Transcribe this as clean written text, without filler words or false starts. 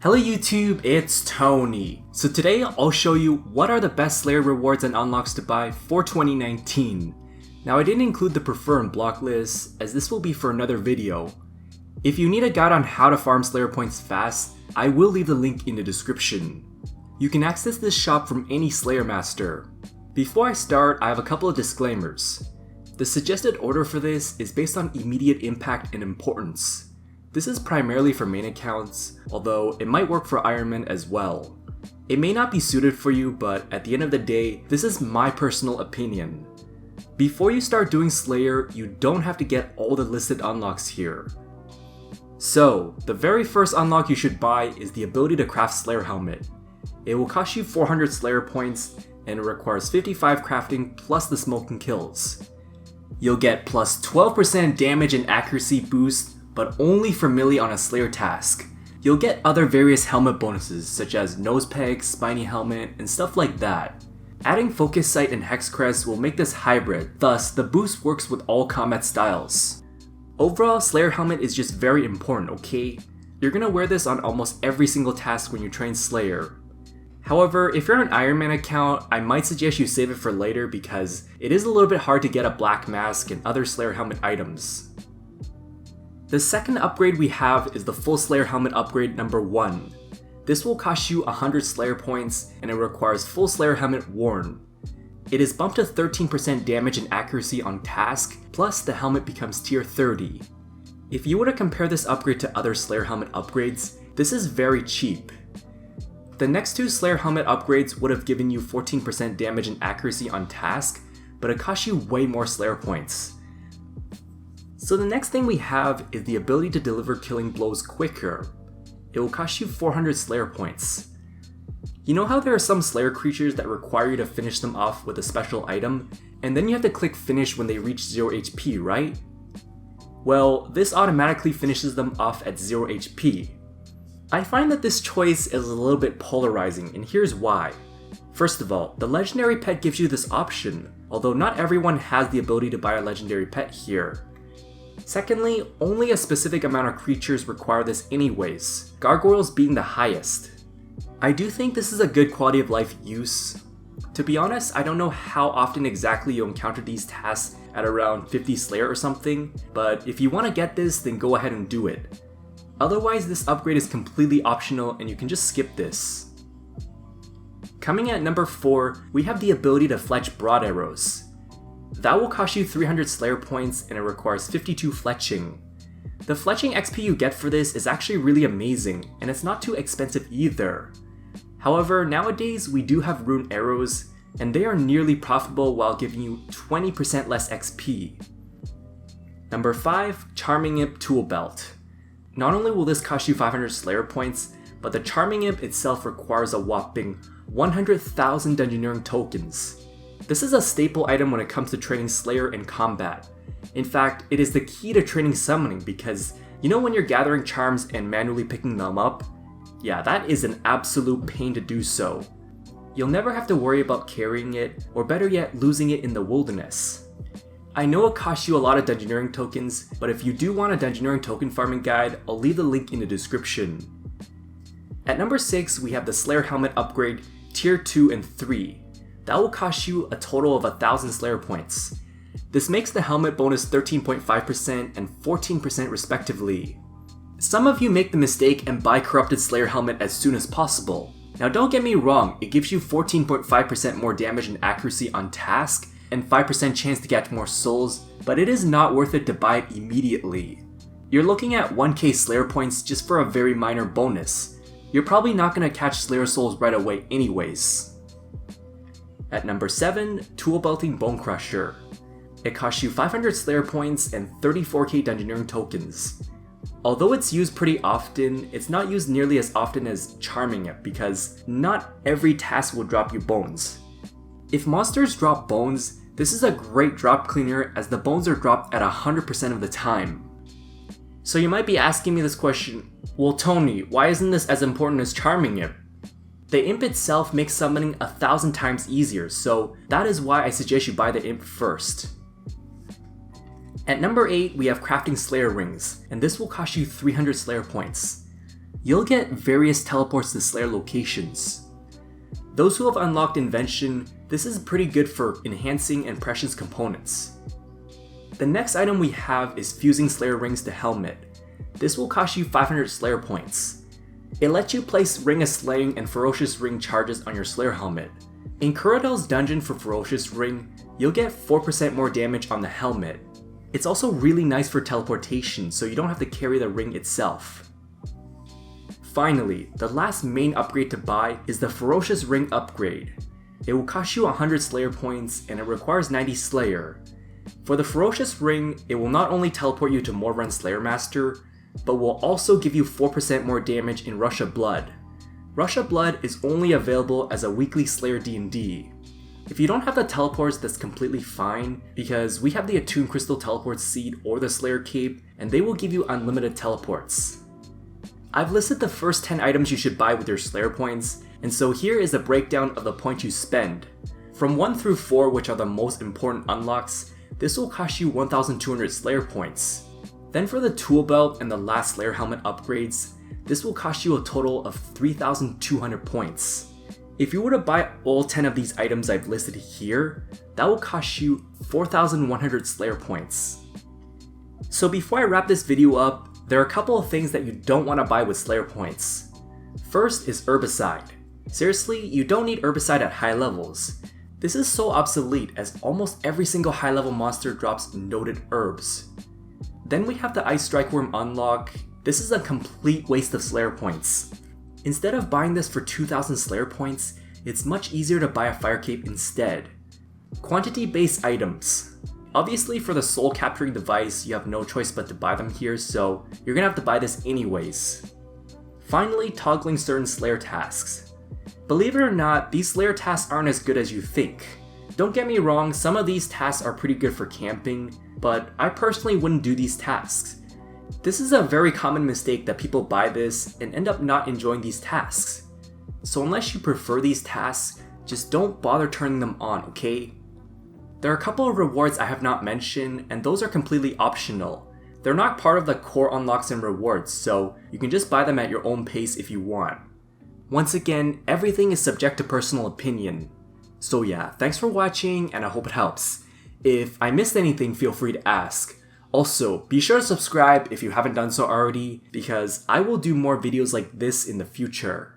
Hello YouTube, it's Tony. So today I'll show you what are the best Slayer rewards and unlocks to buy for 2019. Now I didn't include the prefer and block list as this will be for another video. If you need a guide on how to farm Slayer points fast, I will leave the link in the description. You can access this shop from any Slayer master. Before I start, I have a couple of disclaimers. The suggested order for this is based on immediate impact and importance. This is primarily for main accounts, although it might work for Ironman as well. It may not be suited for you, but at the end of the day, this is my personal opinion. Before you start doing Slayer, you don't have to get all the listed unlocks here. So, the very first unlock you should buy is the ability to craft Slayer Helmet. It will cost you 400 Slayer points, and it requires 55 crafting plus the smoking kills. You'll get plus 12% damage and accuracy boost, but only for melee on a Slayer task. You'll get other various helmet bonuses such as nose pegs, spiny helmet, and stuff like that. Adding focus sight and hex crest will make this hybrid, thus the boost works with all combat styles. Overall, Slayer helmet is just very important, okay? You're gonna wear this on almost every single task when you train Slayer. However, if you're on an Ironman account, I might suggest you save it for later because it is a little bit hard to get a black mask and other Slayer helmet items. The second upgrade we have is the full Slayer helmet upgrade number 1. This will cost you 100 Slayer points and it requires full Slayer helmet worn. It is bumped to 13% damage and accuracy on task, plus the helmet becomes tier 30. If you were to compare this upgrade to other Slayer helmet upgrades, this is very cheap. The next two Slayer helmet upgrades would have given you 14% damage and accuracy on task, but it costs you way more Slayer points. So the next thing we have is the ability to deliver killing blows quicker. It will cost you 400 Slayer points. You know how there are some Slayer creatures that require you to finish them off with a special item, and then you have to click finish when they reach 0 HP, right? Well, this automatically finishes them off at 0 HP. I find that this choice is a little bit polarizing, and here's why. First of all, the legendary pet gives you this option, although not everyone has the ability to buy a legendary pet here. Secondly, only a specific amount of creatures require this anyways, gargoyles being the highest. I do think this is a good quality of life use. To be honest, I don't know how often exactly you'll encounter these tasks at around 50 Slayer or something, but if you want to get this, then go ahead and do it. Otherwise, this upgrade is completely optional and you can just skip this. Coming at number 4, we have the ability to fletch broad arrows. That will cost you 300 Slayer points and it requires 52 fletching. The fletching XP you get for this is actually really amazing, and it's not too expensive either. However, nowadays we do have rune arrows, and they are nearly profitable while giving you 20% less XP. Number 5, Charming Imp TOOLBELT. Not only will this cost you 500 Slayer points, but the Charming Imp itself requires a whopping 100,000 Dungeoneering tokens. This is a staple item when it comes to training Slayer in combat. In fact, it is the key to training summoning because you know when you're gathering charms and manually picking them up? Yeah, that is an absolute pain to do so. You'll never have to worry about carrying it, or better yet, losing it in the wilderness. I know it costs you a lot of Dungeoneering tokens, but if you do want a Dungeoneering token farming guide, I'll leave the link in the description. At number 6, we have the Slayer Helmet upgrade Tier 2 and 3. That will cost you a total of 1,000 Slayer points. This makes the helmet bonus 13.5% and 14% respectively. Some of you make the mistake and buy Corrupted Slayer Helmet as soon as possible. Now don't get me wrong, it gives you 14.5% more damage and accuracy on task, and 5% chance to get more souls, but it is not worth it to buy it immediately. You're looking at 1k Slayer points just for a very minor bonus. You're probably not going to catch Slayer souls right away anyways. At number 7, TOOLBELTing BONECRUSHER. It costs you 500 Slayer points and 34k Dungeoneering tokens. Although it's used pretty often, it's not used nearly as often as Charming It because not every task will drop you bones. If monsters drop bones, this is a great drop cleaner as the bones are dropped at 100% of the time. So you might be asking me this question, well Tony, why isn't this as important as Charming It? The imp itself makes summoning 1,000 times easier, so that is why I suggest you buy the imp first. At number 8, we have crafting Slayer rings, and this will cost you 300 Slayer points. you'll get various teleports to Slayer locations. Those who have unlocked Invention, this is pretty good for enhancing and prescience components. The next item we have is fusing Slayer rings to helmet. This will cost you 500 Slayer points. It lets you place Ring of Slaying and Ferocious Ring charges on your Slayer helmet. In Kurodel's dungeon for Ferocious Ring, you'll get 4% more damage on the helmet. It's also really nice for teleportation, so you don't have to carry the ring itself. Finally, the last main upgrade to buy is the Ferocious Ring upgrade. It will cost you 100 Slayer points and it requires 90 Slayer. For the Ferocious Ring, it will not only teleport you to Morven Slayer Master, but will also give you 4% more damage in Rush of Blood. Rush of Blood is only available as a weekly Slayer D&D. If you don't have the teleports, that's completely fine, because we have the Attuned Crystal Teleport Seed or the Slayer Cape, and they will give you unlimited teleports. I've listed the first 10 items you should buy with your Slayer points, and so here is a breakdown of the points you spend. From 1 through 4, which are the most important unlocks, this will cost you 1200 Slayer points. Then for the Tool Belt and the last Slayer Helmet upgrades, this will cost you a total of 3200 points. If you were to buy all 10 of these items I've listed here, that will cost you 4100 Slayer points. So before I wrap this video up, there are a couple of things that you don't want to buy with Slayer points. First is Herbicide. Seriously, you don't need Herbicide at high levels. This is so obsolete as almost every single high level monster drops noted herbs. Then we have the Ice Strike Worm unlock. This is a complete waste of Slayer points. Instead of buying this for 2000 Slayer points, it's much easier to buy a Fire Cape instead. Quantity based items. Obviously for the soul capturing device, you have no choice but to buy them here, so you're gonna have to buy this anyways. Finally, toggling certain Slayer tasks. Believe it or not, these Slayer tasks aren't as good as you think. Don't get me wrong, some of these tasks are pretty good for camping, but I personally wouldn't do these tasks. This is a very common mistake that people buy this and end up not enjoying these tasks. So unless you prefer these tasks, just don't bother turning them on, okay? There are a couple of rewards I have not mentioned, and those are completely optional. They're not part of the core unlocks and rewards, so you can just buy them at your own pace if you want. Once again, everything is subject to personal opinion. So yeah, thanks for watching and I hope it helps. If I missed anything, feel free to ask. Also, be sure to subscribe if you haven't done so already, because I will do more videos like this in the future.